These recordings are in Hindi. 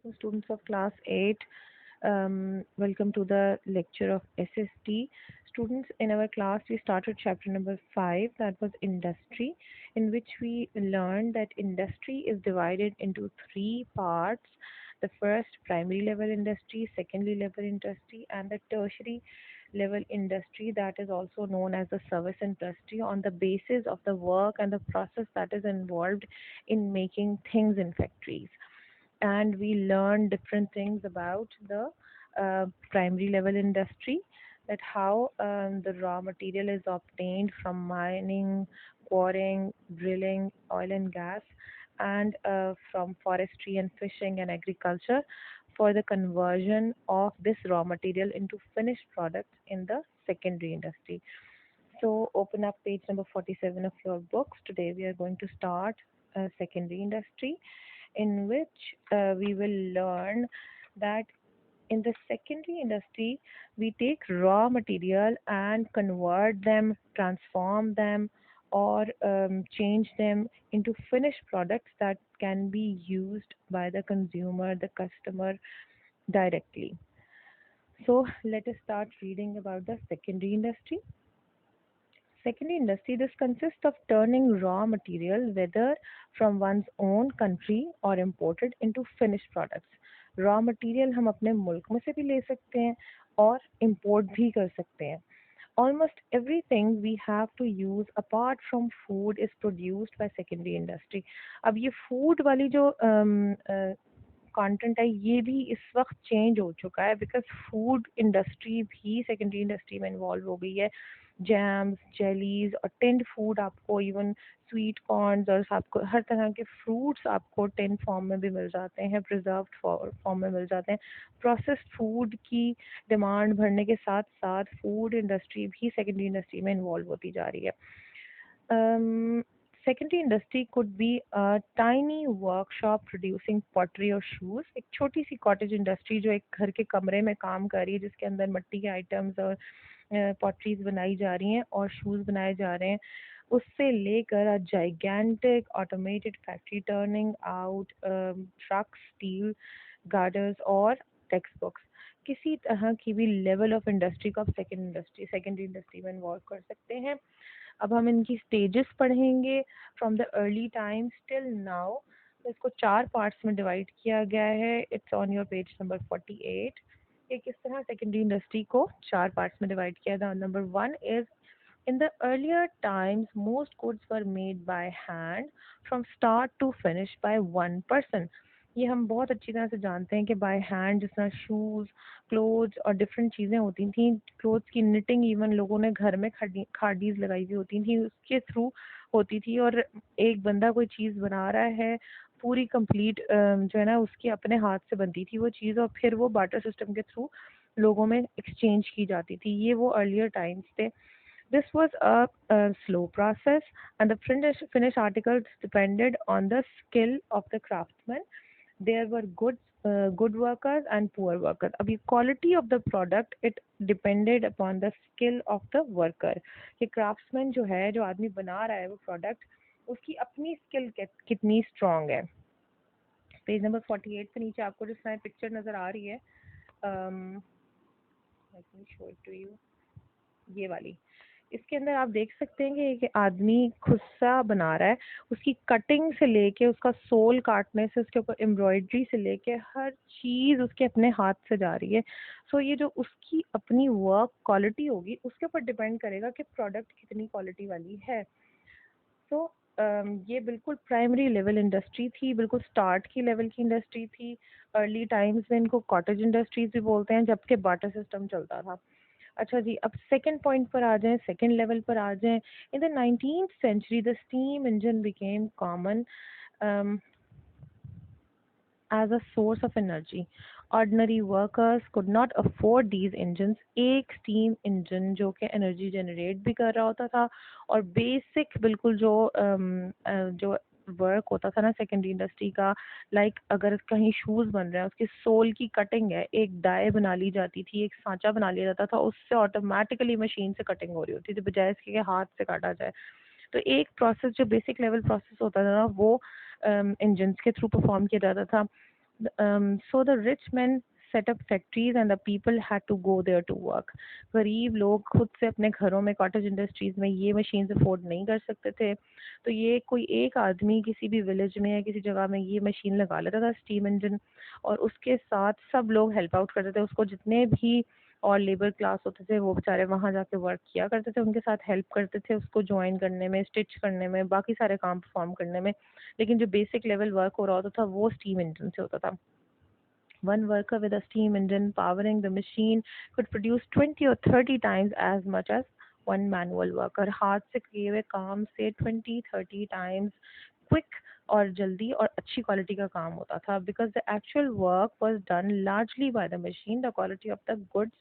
Assalamualaikum students of class 8. Welcome to the lecture of SST. Students, in our class we started chapter number 5, that was industry, in which we learned that industry is divided into three parts. The first, primary level industry, secondary level industry, and the tertiary level industry, that is also known as the service industry, on the basis of the work and the process that is involved in making things in factories. And we learn different things about the primary level industry, that how the raw material is obtained from mining, quarrying, drilling, oil and gas, and from forestry and fishing and agriculture, for the conversion of this raw material into finished products in the secondary industry. So open up page number 47 of your books. Today we are going to start secondary industry, in which we will learn that in the secondary industry we take raw material and convert them, transform them, or change them into finished products that can be used by the consumer, the customer, directly. So let us start reading about the secondary industry. Secondary industry, this consists of turning raw material, whether from one's own country or imported, into finished products. Raw material हम अपने मुल्क में से भी ले सकते हैं और इम्पोर्ट भी कर सकते हैं. Almost everything we have to use apart from food is produced by secondary industry. अब ये food वाली जो कंटेंट है ये भी इस वक्त चेंज हो चुका है, बिकॉज फूड इंडस्ट्री भी सेकेंडरी इंडस्ट्री में इन्वॉल्व हो गई है. जैम्स, जेलीज और टिन्ड फूड, आपको इवन स्वीट कॉर्न्स और आपको हर तरह के फ्रूट्स आपको टिन फॉर्म में भी मिल जाते हैं, प्रिजर्व्ड फॉर्म में मिल जाते हैं. प्रोसेस्ड फूड की डिमांड बढ़ने के साथ साथ फूड इंडस्ट्री भी सेकेंडरी इंडस्ट्री में इन्वॉल्व होती जा रही है. Secondary industry could be a tiny workshop producing pottery और शूज़. एक छोटी सी कॉटेज इंडस्ट्री जो एक घर के कमरे में काम कर रही है, जिसके अंदर मिट्टी के आइटम्स और पॉटरीज बनाई जा रही हैं और शूज़ बनाए जा रहे हैं, उससे लेकर a gigantic automated factory turning out trucks, steel girders और टेक्स्ट बुक्स. किसी तरह की भी लेवल ऑफ इंडस्ट्री को आप सेकेंडरी इंडस्ट्री में इन्वॉल्व कर सकते हैं. अब हम इनकी स्टेजेस पढ़ेंगे from the early times till now. तो इसको 4 पार्ट्स में डिवाइड किया गया है. It's on your page number 48. कि किस तरह सेकेंडरी इंडस्ट्री को 4 पार्ट्स में डिवाइड किया था. Number 1 is, in the earlier times most goods were made by hand from start to finish by one person. ये हम बहुत अच्छी तरह से जानते हैं कि बाय हैंड जिस तरह शूज़, क्लोथ्स और डिफरेंट चीज़ें होती थी. क्लोथ्स की निटिंग इवन लोगों ने घर में खाड़ीज लगाई हुई होती थी, उसके थ्रू होती थी. और एक बंदा कोई चीज़ बना रहा है, पूरी कंप्लीट जो है ना उसकी अपने हाथ से बनती थी वो चीज़, और फिर वो बार्टर सिस्टम के थ्रू लोगों में एक्सचेंज की जाती थी. ये वो अर्लियर टाइम्स थे. This was a slow process, and the finished articles depended on the skill of the craftsman. There were good workers and poor workers. अभी quality of the product it depended upon the skill of the worker. कि craftsman जो है, जो आदमी बना रहा है वो product, उसकी अपनी skill कितनी strong है. पेज नंबर 48 के नीचे आपको जो स्लाइड पिक्चर नज़र आ रही है, let me show it to you, ये वाली. इसके अंदर आप देख सकते हैं कि एक आदमी खुस्सा बना रहा है. उसकी कटिंग से लेके उसका सोल काटने से उसके ऊपर एम्ब्रॉयडरी से लेके हर चीज़ उसके अपने हाथ से जा रही है. सो ये जो उसकी अपनी वर्क क्वालिटी होगी उसके ऊपर डिपेंड करेगा कि प्रोडक्ट कितनी क्वालिटी वाली है. सो ये बिल्कुल प्राइमरी लेवल इंडस्ट्री थी, बिल्कुल स्टार्ट की लेवल की इंडस्ट्री थी. अर्ली टाइम्स में इनको कॉटेज इंडस्ट्रीज भी बोलते हैं, जबकि बार्टर सिस्टम चलता था. अच्छा जी, अब सेकंड पॉइंट पर आ जाएं, सेकंड लेवल पर आ जाएं. In the 19th century the steam engine became common as a source of energy. Ordinary workers could not afford these engines. एक steam engine जो कि energy generate भी कर रहा होता था, और basic बिल्कुल जो वर्क होता था ना सेकेंडरी इंडस्ट्री का, लाइक अगर कहीं शूज़ बन रहे हैं, उसकी सोल की कटिंग है, एक डाई बना ली जाती थी, एक सांचा बना लिया जाता था, उससे ऑटोमेटिकली मशीन से कटिंग हो रही होती थी, बजाय इसके कि हाथ से काटा जाए. तो एक प्रोसेस जो बेसिक लेवल प्रोसेस होता था ना वो इंजन्स के थ्रू परफॉर्म किया जाता था. So the rich men set up factories and the people had to go there to work. गरीब लोग खुद से अपने घरों में कॉटेज इंडस्ट्रीज में ये मशीन्स अफोर्ड नहीं कर सकते थे, तो ये कोई एक आदमी किसी भी विलेज में या किसी जगह में ये मशीन लगा लेता था स्टीम इंजन, और उसके साथ सब लोग हेल्प आउट करते थे उसको, जितने भी और लेबर क्लास होते थे वो बेचारे वहाँ जाके वर्क किया करते थे, उनके साथ हेल्प करते थे उसको ज्वाइन करने में, स्टिच करने में, बाकी सारे काम परफॉर्म करने में। लेकिन जो बेसिक लेवल वर्क हो रहा होता था वो स्टीम इंजन से होता था। One worker with a steam engine powering the machine could produce 20 or 30 times as much as one manual worker. हाथ से किए हुए काम से 20-30 times quick और जल्दी और अच्छी क्वालिटी का काम होता था, because the actual work was done largely by the machine. The quality of the goods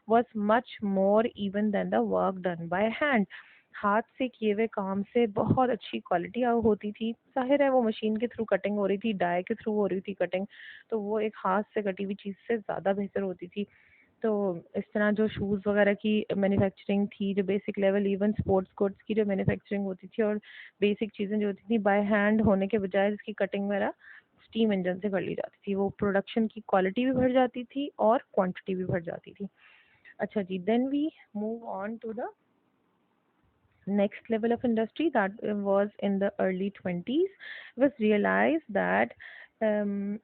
was much more even than the work done by hand. हाथ से किए हुए काम से बहुत अच्छी क्वालिटी होती थी। जाहिर है वो मशीन के थ्रू कटिंग हो रही थी, डाई के थ्रू हो रही थी कटिंग, तो वो एक हाथ से कटी हुई चीज़ से ज़्यादा बेहतर होती थी। तो इस तरह जो शूज़ वगैरह की मैन्युफैक्चरिंग थी, जो basic level even sports goods की जो मैन्युफैक्चरिंग होती थी और बेसिक चीज़ें जो होती थी बाय हैंड होने के बजाय इसकी कटिंग वगैरह स्टीम इंजन से कर ली जाती थी। वो प्रोडक्शन की क्वालिटी भी बढ़ जाती थी और क्वांटिटी भी बढ़ जाती थी। अच्छा जी, then we move on to the next level of industry that was in the early 20s. It was realized that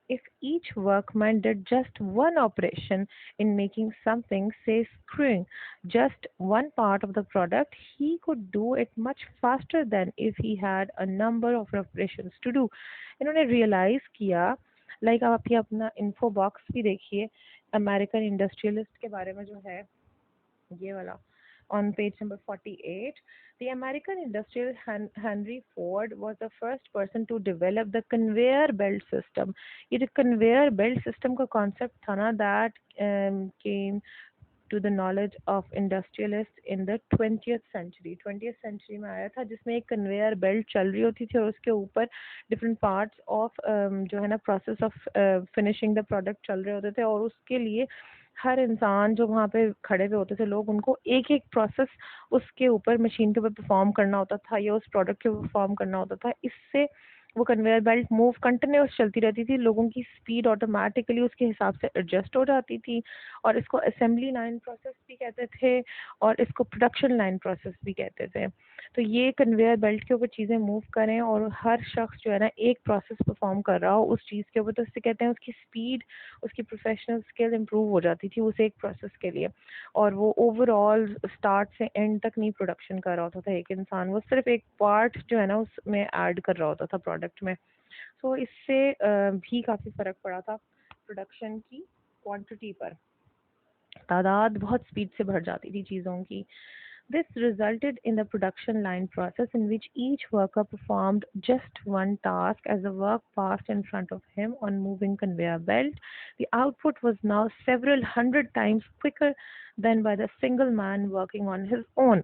if each workman did just one operation in making something, say screwing just one part of the product, he could do it much faster than if he had a number of operations to do. इन्होंने realize किया, like आप ये अपना info box भी देखिए, अमेरिकन इंडस्ट्रियलिस्ट के बारे में जो है ये वाला on page number 48. The American industrial Henry Ford was the first person to develop the conveyor belt system. ये जो conveyor belt system का concept था ना, that came to the knowledge of industrialists in the 20th century. 20th century में आया था, जिसमें एक conveyor belt चल रही होती थी और उसके ऊपर different parts of जो है ना process of finishing the product चल रहे होते थे, और उसके लिए हर इंसान जो वहाँ पे खड़े हुए होते थे लोग, उनको एक एक प्रोसेस उसके ऊपर मशीन के ऊपर परफॉर्म करना होता था या उस प्रोडक्ट के ऊपर परफॉर्म करना होता था। इससे वो कन्वेयर बेल्ट मूव कंटिन्यूस चलती रहती थी, लोगों की स्पीड ऑटोमेटिकली उसके हिसाब से एडजस्ट हो जाती थी, और इसको असेंबली लाइन प्रोसेस भी कहते थे और इसको प्रोडक्शन लाइन प्रोसेस भी कहते थे। तो ये कन्वेयर बेल्ट के ऊपर चीज़ें मूव करें और हर शख्स जो है ना एक प्रोसेस परफॉर्म कर रहा हो उस चीज़ के ऊपर, तो इससे कहते हैं उसकी स्पीड, उसकी प्रोफेशनल स्किल इम्प्रूव हो जाती थी उस एक प्रोसेस के लिए, और वो ओवरऑल स्टार्ट से एंड तक नहीं प्रोडक्शन कर रहा होता था एक इंसान, वो सिर्फ एक पार्ट जो है ना उसमें ऐड कर रहा होता था प्रोडक्ट में। सो इससे भी काफ़ी फ़र्क पड़ा था प्रोडक्शन की क्वांटिटी पर, तादाद बहुत स्पीड से बढ़ जाती थी चीज़ों की। This resulted in the production line process in which each worker performed just one task as the work passed in front of him on moving conveyor belt. The output was now several hundred times quicker than by the single man working on his own.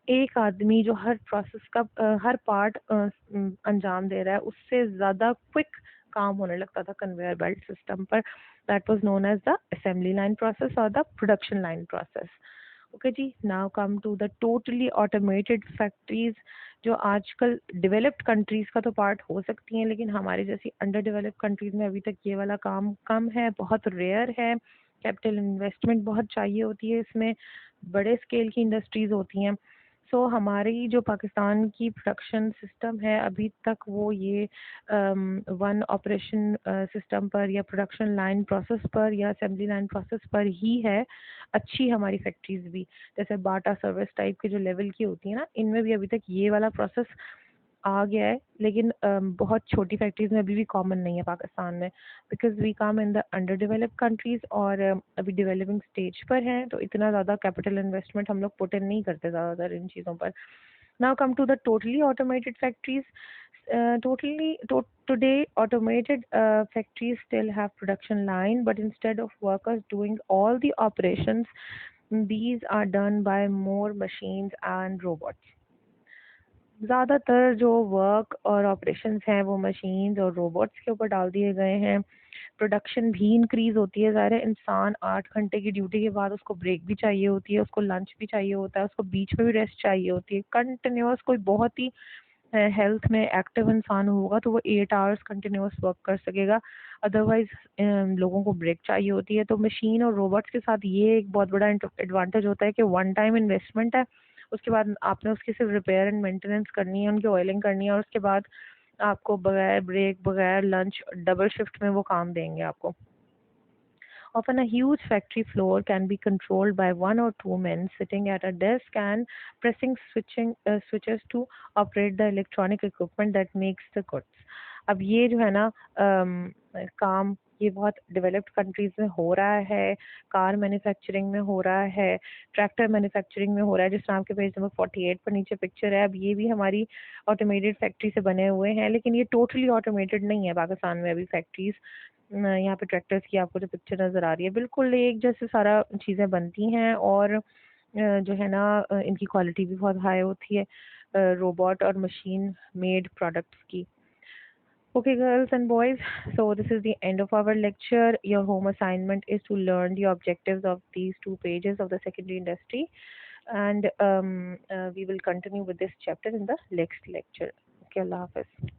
एक आदमी जो हर प्रोसेस का हर पार्ट अंजाम दे रहा है उससे ज़्यादा क्विक काम होने लगता था कन्वेयर बेल्ट सिस्टम पर। That was known as the assembly line process और the production line process. Okay जी, now come to the totally automated factories, जो आजकल डेवलप्ड कंट्रीज का तो पार्ट हो सकती हैं, लेकिन हमारे जैसी अंडर डेवलप्ड कंट्रीज में अभी तक ये वाला काम कम है, बहुत रेयर है। कैपिटल इन्वेस्टमेंट बहुत चाहिए होती है इसमें, बड़े स्केल की इंडस्ट्रीज होती हैं। सो हमारी जो पाकिस्तान की प्रोडक्शन सिस्टम है अभी तक वो ये वन ऑपरेशन सिस्टम पर या प्रोडक्शन लाइन प्रोसेस पर या असेंबली लाइन प्रोसेस पर ही है। अच्छी हमारी फैक्ट्रीज भी जैसे बाटा सर्विस टाइप के जो लेवल की होती है ना, इनमें भी अभी तक ये वाला प्रोसेस आ गया है, लेकिन बहुत छोटी फैक्ट्रीज में अभी भी कॉमन नहीं है पाकिस्तान में, because we come in the under developed countries और अभी डेवलपिंग स्टेज पर हैं, तो इतना ज़्यादा कैपिटल इन्वेस्टमेंट हम लोग पुट इन नहीं करते ज़्यादातर इन चीज़ों पर। Now come to the totally automated factories. Today automated factories still have production line, but instead of workers doing all the operations, these are done by more machines and robots. ज़्यादातर जो वर्क और ऑपरेशंस हैं वो मशीन्स और रोबोट्स के ऊपर डाल दिए गए हैं। प्रोडक्शन भी इंक्रीज़ होती है, ज़ाहिर है इंसान 8 घंटे की ड्यूटी के बाद उसको ब्रेक भी चाहिए होती है, उसको लंच भी चाहिए होता है, उसको बीच में भी रेस्ट चाहिए होती है। कंटिन्यूअस कोई बहुत ही हेल्थ में एक्टिव इंसान होगा तो वो 8 आवर्स कंटिन्यूस वर्क कर सकेगा। अदरवाइज लोगों को ब्रेक चाहिए होती है। तो मशीन और रोबोट्स के साथ ये एक बहुत बड़ा एडवांटेज होता है कि वन टाइम इन्वेस्टमेंट है, उसके बाद आपने उसकी सिर्फ रिपेयर एंड मेंटेनेंस करनी है, उनकी ऑयलिंग करनी है, और उसके बाद आपको बगैर ब्रेक बगैर लंच डबल शिफ्ट में वो काम देंगे आपको। Often, a huge factory floor can be controlled by one or two men sitting at a desk and pressing switches to operate the electronic equipment that makes the goods. अब ये जो है ना काम ये बहुत डेवलप्ड कंट्रीज में हो रहा है, कार मैन्युफैक्चरिंग में हो रहा है, ट्रैक्टर मैन्युफैक्चरिंग में हो रहा है। जिस तरह आपके पेज नंबर 48 पर नीचे पिक्चर है, अब ये भी हमारी ऑटोमेटेड फैक्ट्री से बने हुए हैं, लेकिन ये टोटली ऑटोमेटेड नहीं है। पाकिस्तान में अभी फैक्ट्रीज यहाँ पे ट्रैक्टर्स की आपको जो पिक्चर नज़र आ रही है बिल्कुल एक जैसे सारा चीज़ें बनती हैं, और जो है ना इनकी क्वालिटी भी बहुत हाई होती है रोबोट और मशीन मेड प्रोडक्ट्स की। Okay, girls and boys, so this is the end of our lecture. Your home assignment is to learn the objectives of these 2 pages of the secondary industry, and we will continue with this chapter in the next lecture. Okay, Allah Hafiz.